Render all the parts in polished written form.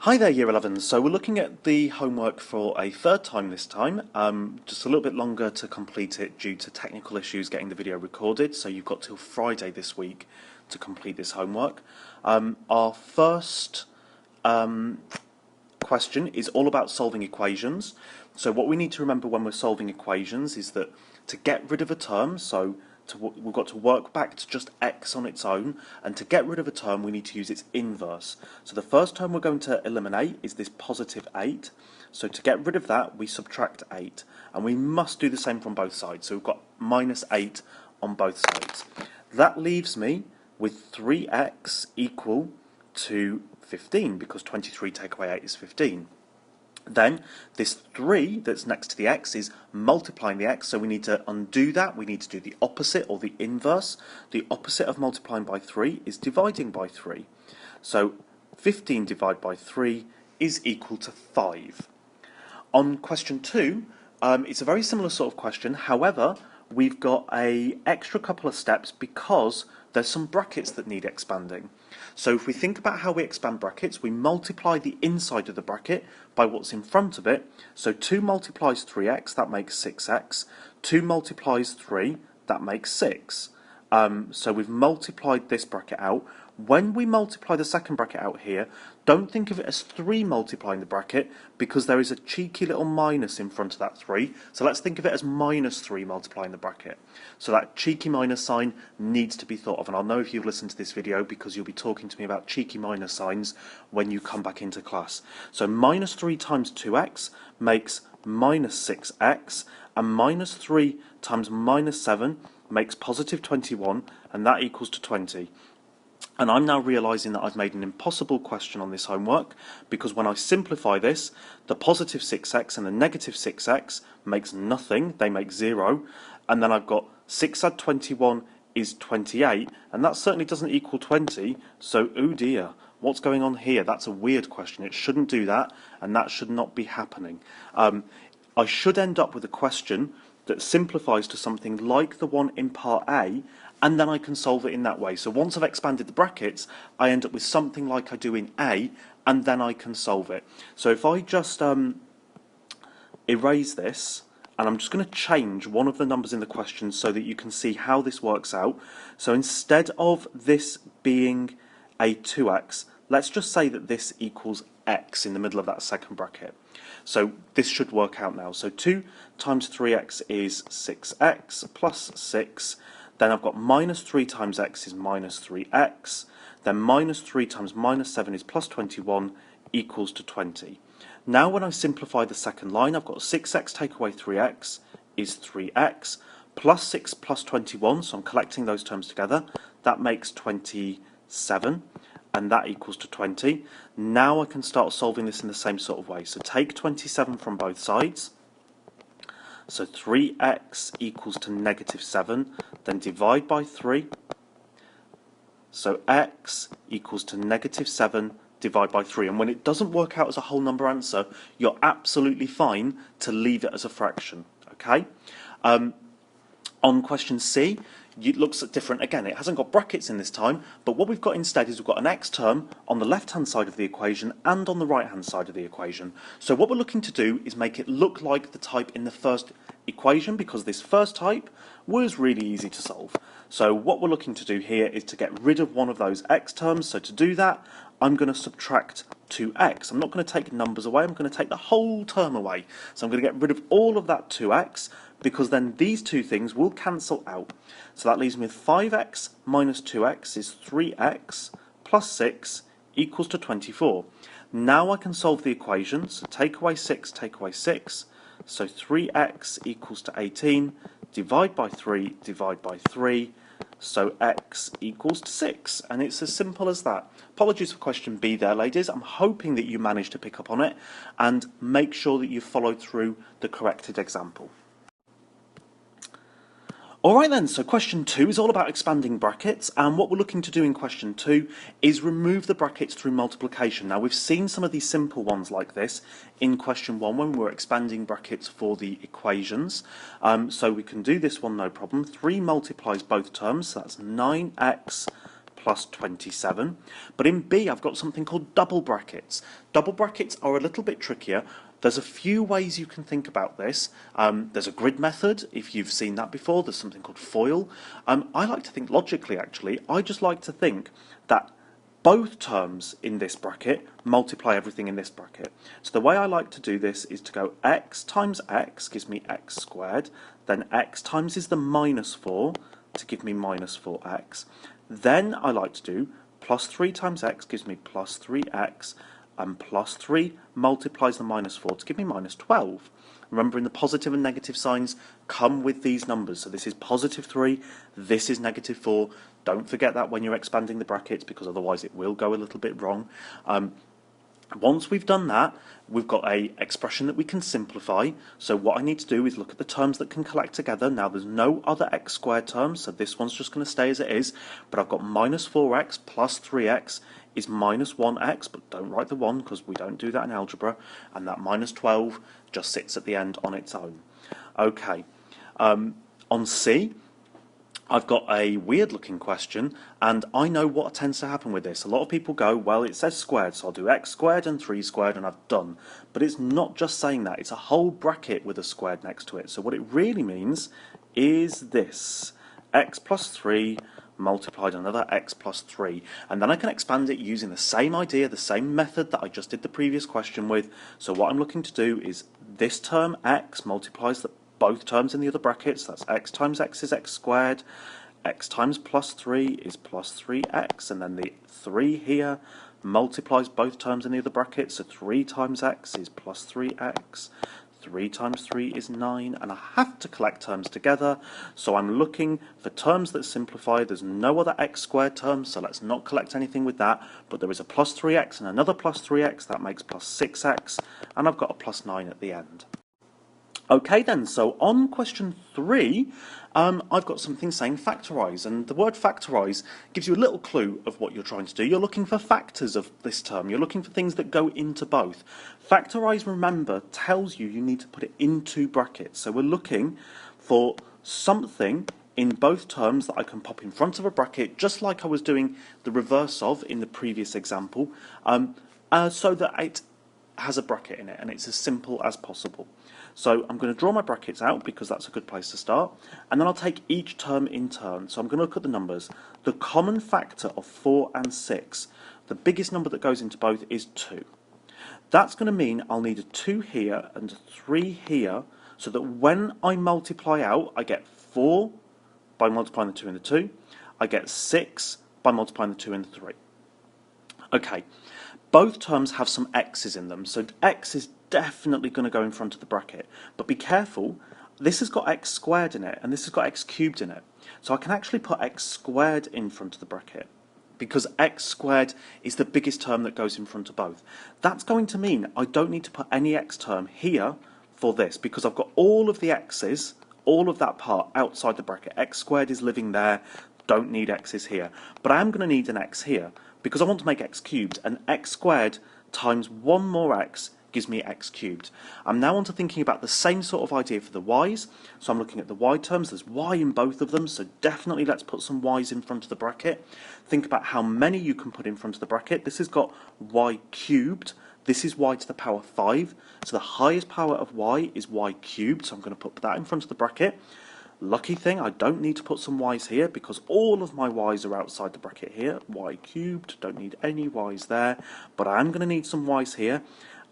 Hi there, Year 11. So we're looking at the homework for a third time this time, just a little bit longer to complete it due to technical issues getting the video recorded, so you've got till Friday this week to complete this homework. Our first question is all about solving equations. So what we need to remember when we're solving equations is that to get rid of a term, we've got to work back to just x on its own, and to get rid of a term we need to use its inverse. So the first term we're going to eliminate is this positive 8. So to get rid of that we subtract 8, and we must do the same from both sides. So we've got minus 8 on both sides. That leaves me with 3x equal to 15, because 23 take away 8 is 15. Then this 3 that's next to the x is multiplying the x, so we need to undo that. We need to do the opposite, or the inverse. The opposite of multiplying by 3 is dividing by 3. So 15 divided by 3 is equal to 5. On question 2, it's a very similar sort of question. However, we've got an extra couple of steps because there's some brackets that need expanding. So if we think about how we expand brackets, we multiply the inside of the bracket by what's in front of it. So 2 multiplies 3x, that makes 6x. 2 multiplies 3, that makes 6. So we've multiplied this bracket out. When we multiply the second bracket out here, don't think of it as 3 multiplying the bracket, because there is a cheeky little minus in front of that 3. So let's think of it as minus 3 multiplying the bracket. So that cheeky minus sign needs to be thought of, and I'll know if you've listened to this video because you'll be talking to me about cheeky minus signs when you come back into class. So minus 3 times 2x makes minus 6x, and minus 3 times minus 7 makes positive 21, and that equals to 20. And I'm now realising that I've made an impossible question on this homework, because when I simplify this, the positive 6x and the negative 6x makes nothing, they make 0, and then I've got 6 add 21 is 28, and that certainly doesn't equal 20, so oh dear, what's going on here? That's a weird question. It shouldn't do that, and that should not be happening. I should end up with a question that simplifies to something like the one in part A, and then I can solve it in that way. So once I've expanded the brackets, I end up with something like I do in A, and then I can solve it. So if I just erase this, and I'm just going to change one of the numbers in the question so that you can see how this works out. So instead of this being a 2x, let's just say that this equals x in the middle of that second bracket. So this should work out now. So 2 times 3x is 6x plus 6. Then I've got minus 3 times x is minus 3x. Then minus 3 times minus 7 is plus 21 equals to 20. Now when I simplify the second line, I've got 6x take away 3x is 3x, plus 6 plus 21, so I'm collecting those terms together. That makes 27, and that equals to 20. Now I can start solving this in the same sort of way. So take 27 from both sides. So 3x equals to negative 7, then divide by 3. So x equals to negative 7, divide by 3. And when it doesn't work out as a whole number answer, you're absolutely fine to leave it as a fraction. Okay? On question C, it looks different. Again, it hasn't got brackets in this time, but what we've got instead is we've got an x term on the left-hand side of the equation and on the right-hand side of the equation. So what we're looking to do is make it look like the type in the first equation, because this first type was really easy to solve. So what we're looking to do here is to get rid of one of those x terms. So to do that, I'm going to subtract 2x. I'm not going to take numbers away, I'm going to take the whole term away. So I'm going to get rid of all of that 2x, because then these two things will cancel out. So that leaves me with 5x minus 2x is 3x plus 6 equals to 24. Now I can solve the equation. So take away 6, take away 6. So 3x equals to 18. Divide by 3, divide by 3. So x equals to 6, and it's as simple as that. Apologies for question B there, ladies. I'm hoping that you managed to pick up on it, and make sure that you followed through the corrected example. Alright then, so question 2 is all about expanding brackets, and what we're looking to do in question 2 is remove the brackets through multiplication. Now we've seen some of these simple ones like this in question 1 when we were expanding brackets for the equations. So we can do this one no problem. 3 multiplies both terms, so that's 9x plus 27. But in B, I've got something called double brackets. Double brackets are a little bit trickier. There's a few ways you can think about this. There's a grid method, if you've seen that before. There's something called FOIL. I like to think logically, actually. I just like to think that both terms in this bracket multiply everything in this bracket. So the way I like to do this is to go x times x gives me x squared, then x times is the minus 4 to give me minus 4x. Then I like to do plus 3 times x gives me plus 3x, and plus 3 multiplies the minus 4 to give me minus 12. Remembering the positive and negative signs come with these numbers. So this is positive 3, this is negative 4. Don't forget that when you're expanding the brackets, because otherwise it will go a little bit wrong. Once we've done that, we've got a expression that we can simplify. So what I need to do is look at the terms that can collect together. Now there's no other x squared terms, so this one's just going to stay as it is. But I've got minus 4x plus 3x is minus 1x, but don't write the 1 because we don't do that in algebra. And that minus 12 just sits at the end on its own. Okay, on C, I've got a weird looking question, and I know what tends to happen with this. A lot of people go, well, it says squared, so I'll do x squared and 3 squared and I've done. But it's not just saying that, it's a whole bracket with a squared next to it. So what it really means is this, x plus 3 multiplied another x plus 3. And then I can expand it using the same idea, the same method that I just did the previous question with. So what I'm looking to do is this term x multiplies both terms in the other brackets. That's x times x is x squared, x times plus 3 is plus 3x, and then the 3 here multiplies both terms in the other brackets. So 3 times x is plus 3x, 3 times 3 is 9, and I have to collect terms together, so I'm looking for terms that simplify. There's no other x squared terms, so let's not collect anything with that, but there is a plus 3x and another plus 3x, that makes plus 6x, and I've got a plus 9 at the end. Okay then, so on question 3, I've got something saying factorise, and the word factorise gives you a little clue of what you're trying to do. You're looking for factors of this term, you're looking for things that go into both. Factorise, remember, tells you need to put it into brackets, so we're looking for something in both terms that I can pop in front of a bracket, just like I was doing the reverse of in the previous example, so that it has a bracket in it, and it's as simple as possible. So I'm going to draw my brackets out because that's a good place to start, and then I'll take each term in turn. So I'm going to look at the numbers. The common factor of 4 and 6, the biggest number that goes into both is 2. That's going to mean I'll need a 2 here and a 3 here, so that when I multiply out, I get 4 by multiplying the 2 and the 2, I get 6 by multiplying the 2 and the 3. Okay, both terms have some x's in them, so x is definitely going to go in front of the bracket. But be careful, this has got x squared in it, and this has got x cubed in it. So I can actually put x squared in front of the bracket, because x squared is the biggest term that goes in front of both. That's going to mean I don't need to put any x term here for this, because I've got all of the x's, all of that part outside the bracket. X squared is living there, don't need x's here. But I am going to need an x here, because I want to make x cubed, and x squared times 1 more x gives me x cubed. I'm now on to thinking about the same sort of idea for the y's. So I'm looking at the y terms. There's y in both of them, so definitely let's put some y's in front of the bracket. Think about how many you can put in front of the bracket. This has got y cubed. This is y to the power 5. So the highest power of y is y cubed, so I'm going to put that in front of the bracket. Lucky thing, I don't need to put some y's here because all of my y's are outside the bracket here. Y cubed, don't need any y's there, but I am going to need some y's here.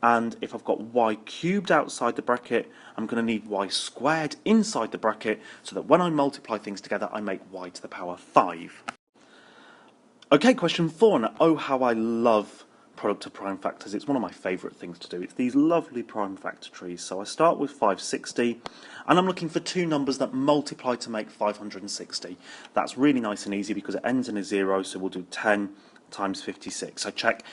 And if I've got y cubed outside the bracket, I'm going to need y squared inside the bracket, so that when I multiply things together, I make y to the power 5. Okay, question 4, and oh how I love product of prime factors. It's one of my favourite things to do. It's these lovely prime factor trees. So I start with 560, and I'm looking for two numbers that multiply to make 560. That's really nice and easy because it ends in a 0, so we'll do 10 times 56. I check,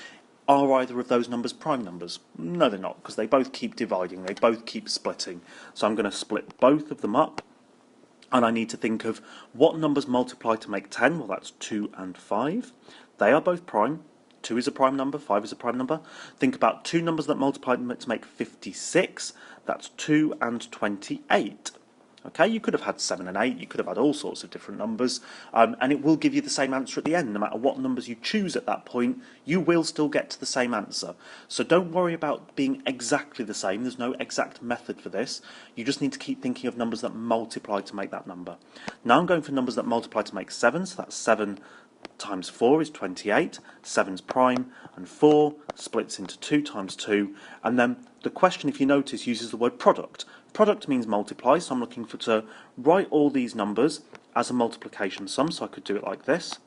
are either of those numbers prime numbers? No, they're not, because they both keep dividing, they both keep splitting. So I'm going to split both of them up, and I need to think of what numbers multiply to make 10. Well, that's 2 and 5. They are both prime. 2 is a prime number, 5 is a prime number. Think about two numbers that multiply to make 56. That's 2 and 28. Okay, you could have had 7 and 8, you could have had all sorts of different numbers, and it will give you the same answer at the end. No matter what numbers you choose at that point, you will still get to the same answer. So don't worry about being exactly the same. There's no exact method for this. You just need to keep thinking of numbers that multiply to make that number. Now I'm going for numbers that multiply to make 7, so that's 7 times 4 is 28, 7's prime, and 4 splits into 2 times 2, and then the question, if you notice, uses the word product. Product means multiply, so I'm looking for to write all these numbers as a multiplication sum, so I could do it like this.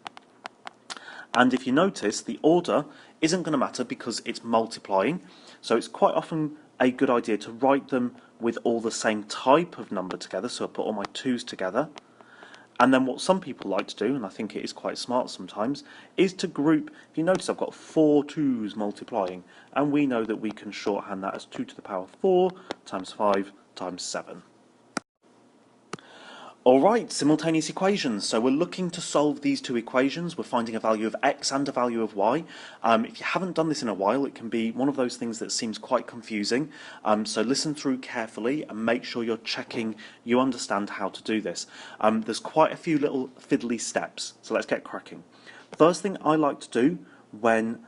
And if you notice, the order isn't going to matter because it's multiplying, so it's quite often a good idea to write them with all the same type of number together, so I put all my 2's together. And then what some people like to do, and I think it is quite smart sometimes, is to group. If you notice, I've got 4 2's multiplying, and we know that we can shorthand that as 2 to the power 4 times 5 times 7. Alright, simultaneous equations. So we're looking to solve these two equations. We're finding a value of x and a value of y. If you haven't done this in a while, it can be one of those things that seems quite confusing. So listen through carefully and make sure you're checking you understand how to do this. There's quite a few little fiddly steps, so let's get cracking. First thing I like to do when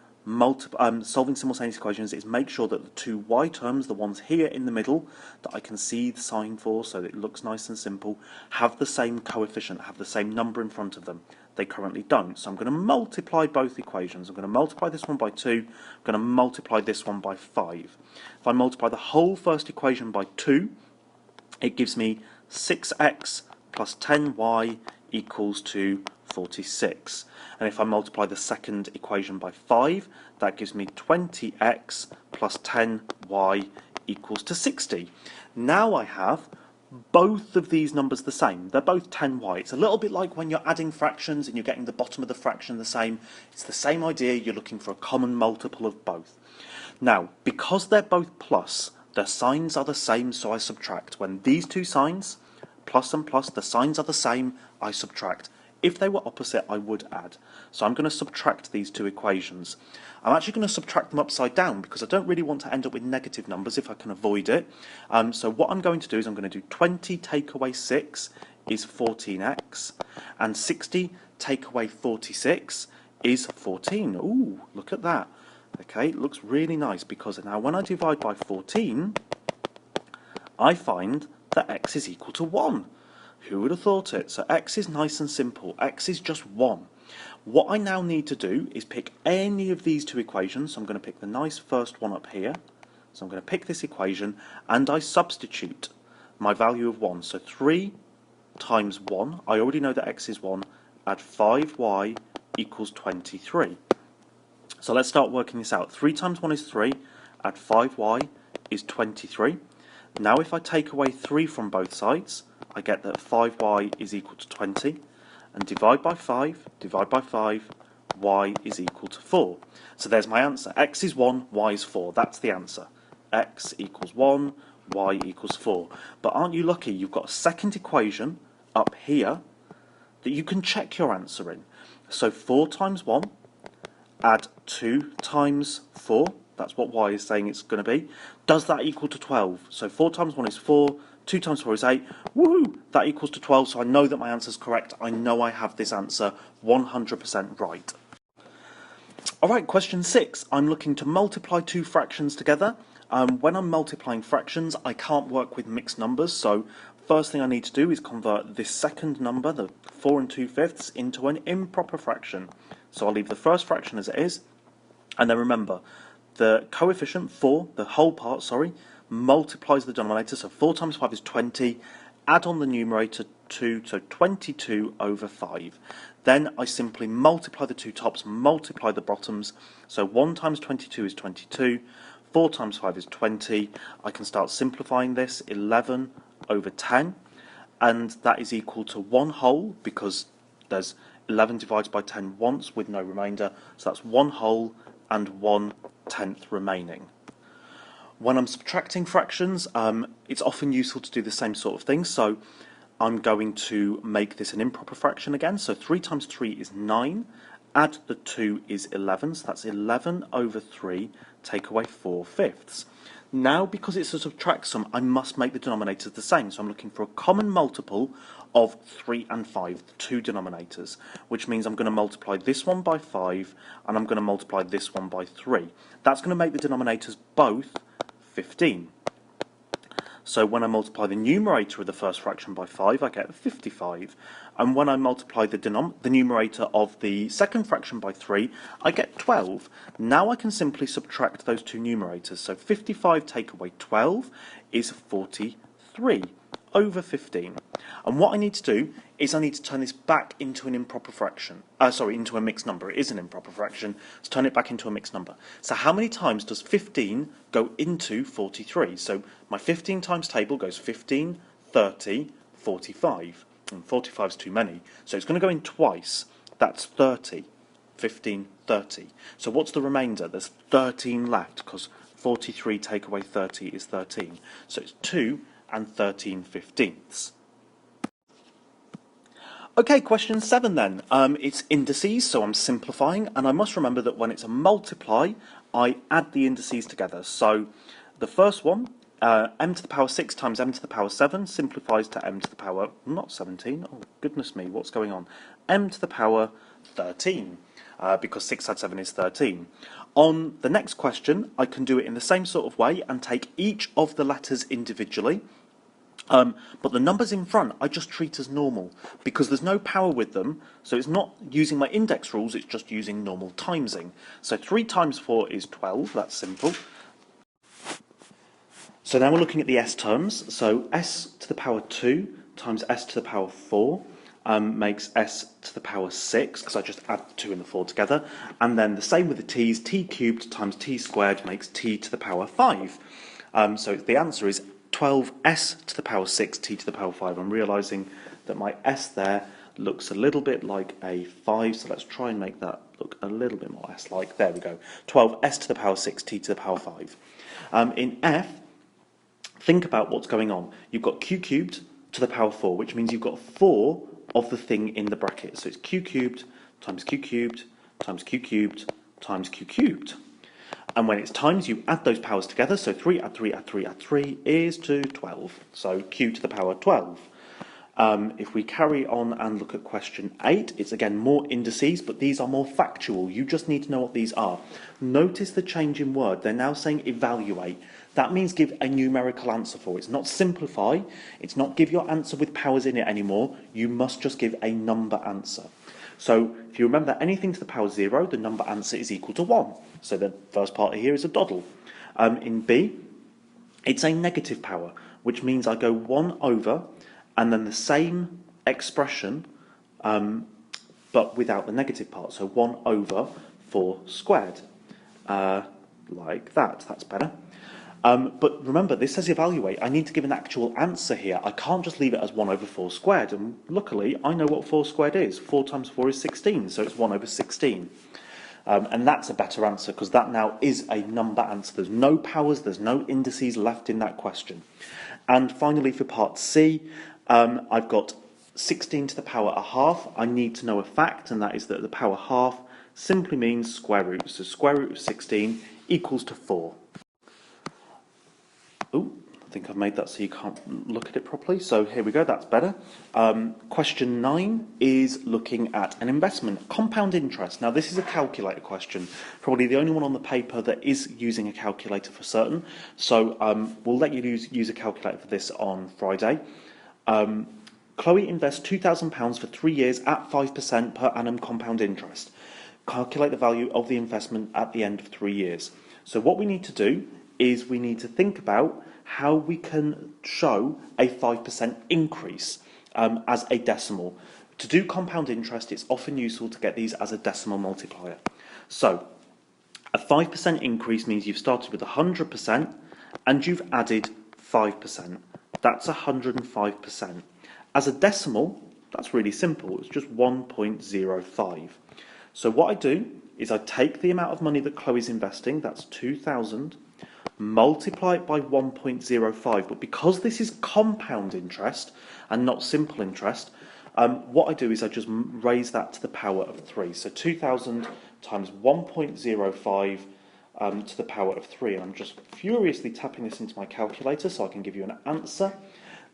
solving simultaneous equations is make sure that the two y terms, the ones here in the middle that I can see the sign for so that it looks nice and simple, have the same coefficient, have the same number in front of them. They currently don't, so I'm going to multiply both equations. I'm going to multiply this one by 2, I'm going to multiply this one by 5. If I multiply the whole first equation by 2, it gives me 6x plus 10y equals to 46. And if I multiply the second equation by 5, that gives me 20x plus 10y equals to 60. Now I have both of these numbers the same. They're both 10y. It's a little bit like when you're adding fractions and you're getting the bottom of the fraction the same. It's the same idea. You're looking for a common multiple of both. Now, because they're both plus, their signs are the same, so I subtract. When these two signs, plus and plus, the signs are the same, I subtract. If they were opposite, I would add. So I'm going to subtract these two equations. I'm actually going to subtract them upside down because I don't really want to end up with negative numbers if I can avoid it. So what I'm going to do is I'm going to do 20 take away 6 is 14x, and 60 take away 46 is 14. Ooh, look at that. Okay, it looks really nice because now when I divide by 14, I find that x is equal to 1. Who would have thought it? So x is nice and simple. X is just 1. What I now need to do is pick any of these two equations. So I'm going to pick the nice first one up here. So I'm going to pick this equation and I substitute my value of 1. So 3 times 1, I already know that x is 1, add 5y equals 23. So let's start working this out. 3 times 1 is 3, add 5y is 23. Now if I take away 3 from both sides, I get that 5y is equal to 20, and divide by 5, y is equal to 4. So there's my answer. X is 1, y is 4. That's the answer. X equals 1, y equals 4. But aren't you lucky you've got a second equation up here that you can check your answer in. So 4 times 1, add 2 times 4, that's what y is saying it's going to be. Does that equal to 12? So 4 times 1 is 4, 2 times 4 is 8. Woohoo! That equals to 12, so I know that my answer is correct. I know I have this answer 100% right. Alright, question 6. I'm looking to multiply two fractions together. When I'm multiplying fractions, I can't work with mixed numbers, so first thing I need to do is convert this second number, the 4 2/5, into an improper fraction. So I'll leave the first fraction as it is, and then remember, the coefficient 4, the whole part, multiplies the denominator, so 4 times 5 is 20, add on the numerator 2, so 22 over 5. Then I simply multiply the two tops, multiply the bottoms, so 1 times 22 is 22, 4 times 5 is 20, I can start simplifying this, 11 over 10, and that is equal to 1 whole, because there's 11 divided by 10 once with no remainder, so that's 1 whole and 1/10 remaining. When I'm subtracting fractions, it's often useful to do the same sort of thing, so I'm going to make this an improper fraction again. So 3 times 3 is 9, add the 2 is 11, so that's 11 over 3, take away 4/5. Now, because it's a subtract sum, I must make the denominators the same. So I'm looking for a common multiple of 3 and 5, the two denominators, which means I'm going to multiply this one by 5 and I'm going to multiply this one by 3. That's going to make the denominators both 15. So when I multiply the numerator of the first fraction by 5, I get 55. And when I multiply the numerator of the second fraction by 3, I get 12. Now I can simply subtract those two numerators. So 55 take away 12 is 43 over 15. And what I need to do is I need to turn this back into an improper fraction. Into a mixed number. It is an improper fraction. Let's turn it back into a mixed number. So how many times does 15 go into 43? So my 15 times table goes 15, 30, 45. And 45 is too many. So it's going to go in twice. That's 30. 15, 30. So what's the remainder? There's 13 left because 43 take away 30 is 13. So it's 2 and 13/15. Okay, question 7 then. It's indices, so I'm simplifying, and I must remember that when it's a multiply, I add the indices together. So the first one, m to the power 6 times m to the power 7 simplifies to m to the power, not 17, oh goodness me, what's going on? M to the power 13, because 6 add 7 is 13. On the next question, I can do it in the same sort of way and take each of the letters individually. But the numbers in front I just treat as normal because there's no power with them, so it's not using my index rules, it's just using normal timesing. So 3 times 4 is 12, that's simple. So now we're looking at the s terms, so s to the power 2 times s to the power 4 makes s to the power 6, because I just add the 2 and the 4 together, and then the same with the t's, t cubed times t squared makes t to the power 5. So the answer is 12s to the power 6, t to the power 5. I'm realising that my s there looks a little bit like a 5, so let's try and make that look a little bit more s-like. There we go. 12s to the power 6, t to the power 5. In f, think about what's going on. You've got q cubed to the power 4, which means you've got 4 of the thing in the bracket. So it's q cubed times q cubed times q cubed times q cubed. And when it's times, you add those powers together. So 3 add 3 add 3 add 3 is to 12. So q to the power 12. If we carry on and look at question 8, it's again more indices, but these are more factual. You just need to know what these are. Notice the change in word. They're now saying evaluate. That means give a numerical answer for it. It's not simplify. It's not give your answer with powers in it anymore. You must just give a number answer. So if you remember anything to the power 0, the number answer is equal to 1. So the first part here is a doddle. In B, it's a negative power, which means I go 1 over and then the same expression, but without the negative part. So 1 over 4 squared, like that. That's better. But remember, this says evaluate. I need to give an actual answer here. I can't just leave it as 1 over 4 squared. And luckily, I know what 4 squared is. 4 times 4 is 16, so it's 1 over 16. And that's a better answer, because that now is a number answer. There's no powers, there's no indices left in that question. And finally, for part C, I've got 16 to the power a half. I need to know a fact, and that is that the power half simply means square root. So square root of 16 equals to 4. Oh, I think I've made that so you can't look at it properly. So here we go, that's better. Question 9 is looking at an investment, compound interest. Now this is a calculator question, probably the only one on the paper that is using a calculator for certain. So we'll let you use a calculator for this on Friday. Chloe invests £2,000 for 3 years at 5% per annum compound interest. Calculate the value of the investment at the end of 3 years. So what we need to do is we need to think about how we can show a 5% increase as a decimal. To do compound interest, it's often useful to get these as a decimal multiplier. So a 5% increase means you've started with 100% and you've added 5%. That's 105%. As a decimal, that's really simple. It's just 1.05. So what I do is I take the amount of money that Chloe's investing, that's 2,000, multiply it by 1.05, but because this is compound interest and not simple interest, what I do is I just raise that to the power of 3. So 2,000 times 1.05 to the power of 3. And I'm just furiously tapping this into my calculator so I can give you an answer.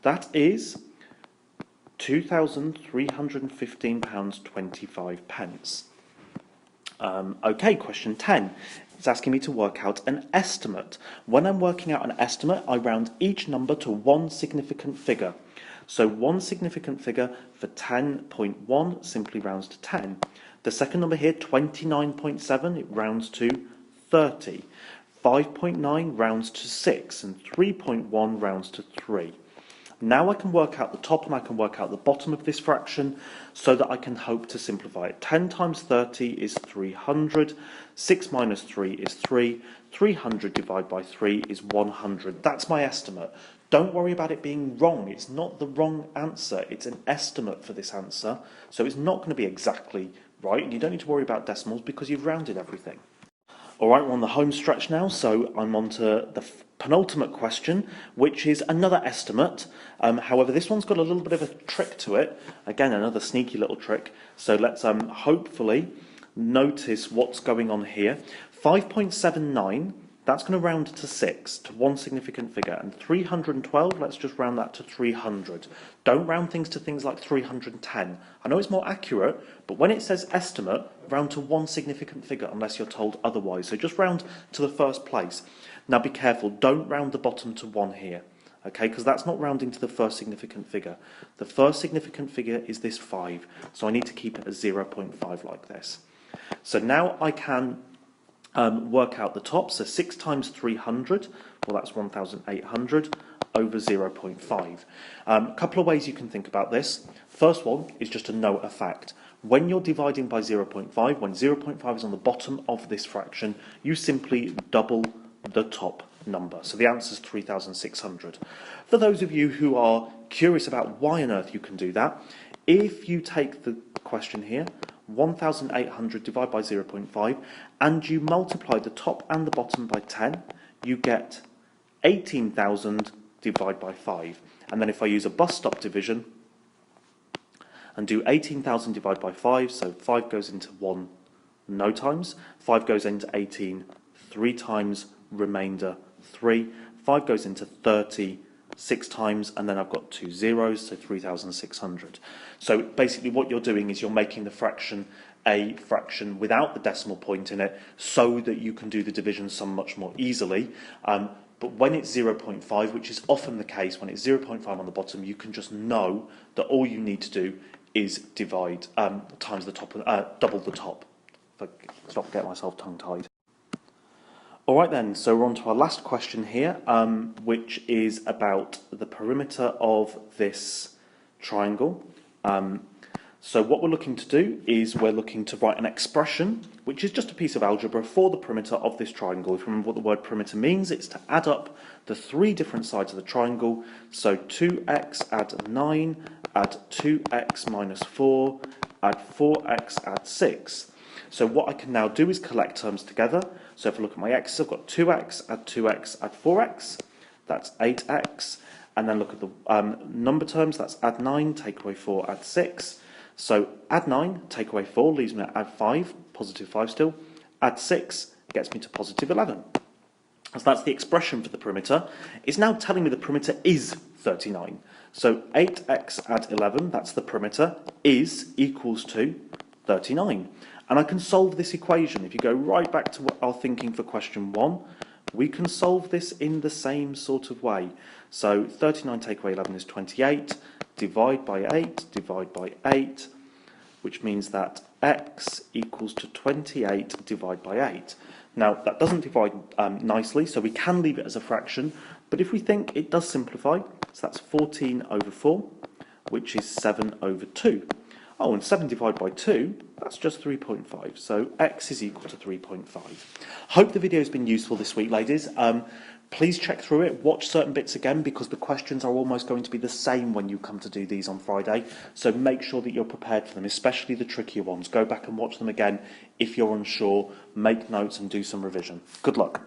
That is £2,315.25. Okay, question 10. It's asking me to work out an estimate. When I'm working out an estimate, I round each number to one significant figure. So one significant figure for 10.1 simply rounds to 10. The second number here, 29.7, it rounds to 30. 5.9 rounds to 6, and 3.1 rounds to 3. Now I can work out the top and I can work out the bottom of this fraction so that I can hope to simplify it. 10 times 30 is 300, 6 minus 3 is 3, 300 divided by 3 is 100. That's my estimate. Don't worry about it being wrong. It's not the wrong answer. It's an estimate for this answer. So it's not going to be exactly right, and you don't need to worry about decimals because you've rounded everything. All right, we're on the home stretch now, so I'm on to the penultimate question, which is another estimate. However, this one's got a little bit of a trick to it. Again, another sneaky little trick. So let's hopefully notice what's going on here. 5.79, that's going to round to 6, to one significant figure. And 312, let's just round that to 300. Don't round things to things like 310. I know it's more accurate, but when it says estimate, round to one significant figure unless you're told otherwise. So just round to the first place. Now be careful, don't round the bottom to 1 here. Okay, because that's not rounding to the first significant figure. The first significant figure is this 5. So I need to keep it as 0.5 like this. So now I can work out the top. So 6 times 300, well, that's 1,800 over 0.5. A couple of ways you can think about this. First one is just to know a fact. When you're dividing by 0.5, when 0.5 is on the bottom of this fraction, you simply double the top number. So the answer is 3,600. For those of you who are curious about why on earth you can do that, if you take the question here, 1,800 divided by 0.5, and you multiply the top and the bottom by 10, you get 18,000 divided by 5. And then if I use a bus stop division and do 18,000 divided by 5, so 5 goes into 1 no times, 5 goes into 18 3 times, remainder 3, 5 goes into 30 6 times, and then I've got 2 zeros, so 3,600. So basically what you're doing is you're making the fraction a fraction without the decimal point in it so that you can do the division sum much more easily. But when it's 0.5, which is often the case, when it's 0.5 on the bottom, you can just know that all you need to do is divide times the top, double the top. Stop getting myself tongue-tied. All right then, so we're on to our last question here, which is about the perimeter of this triangle. So what we're looking to do is we're looking to write an expression, which is just a piece of algebra for the perimeter of this triangle. If you remember what the word perimeter means, it's to add up the 3 different sides of the triangle. So 2x add 9, add 2x minus 4, add 4x add 6. So what I can now do is collect terms together. So if I look at my x's, I've got 2x, add 4x, that's 8x. And then look at the number terms, that's add 9, take away 4, add 6. So add 9, take away 4, leaves me at add 5, positive 5 still. Add 6 gets me to positive 11. So that's the expression for the perimeter. It's now telling me the perimeter is 39. So 8x add 11, that's the perimeter, is equals to 39. And I can solve this equation. If you go right back to our thinking for question 1, we can solve this in the same sort of way. So 39 take away 11 is 28, divide by 8, which means that x equals to 28 divided by 8. Now, that doesn't divide nicely, so we can leave it as a fraction, but if we think it does simplify, so that's 14 over 4, which is 7 over 2. Oh, and 7 divided by 2, that's just 3.5. So x is equal to 3.5. Hope the video has been useful this week, ladies. Please check through it, watch certain bits again, because the questions are almost going to be the same when you come to do these on Friday. So make sure that you're prepared for them, especially the trickier ones. Go back and watch them again if you're unsure, make notes and do some revision. Good luck.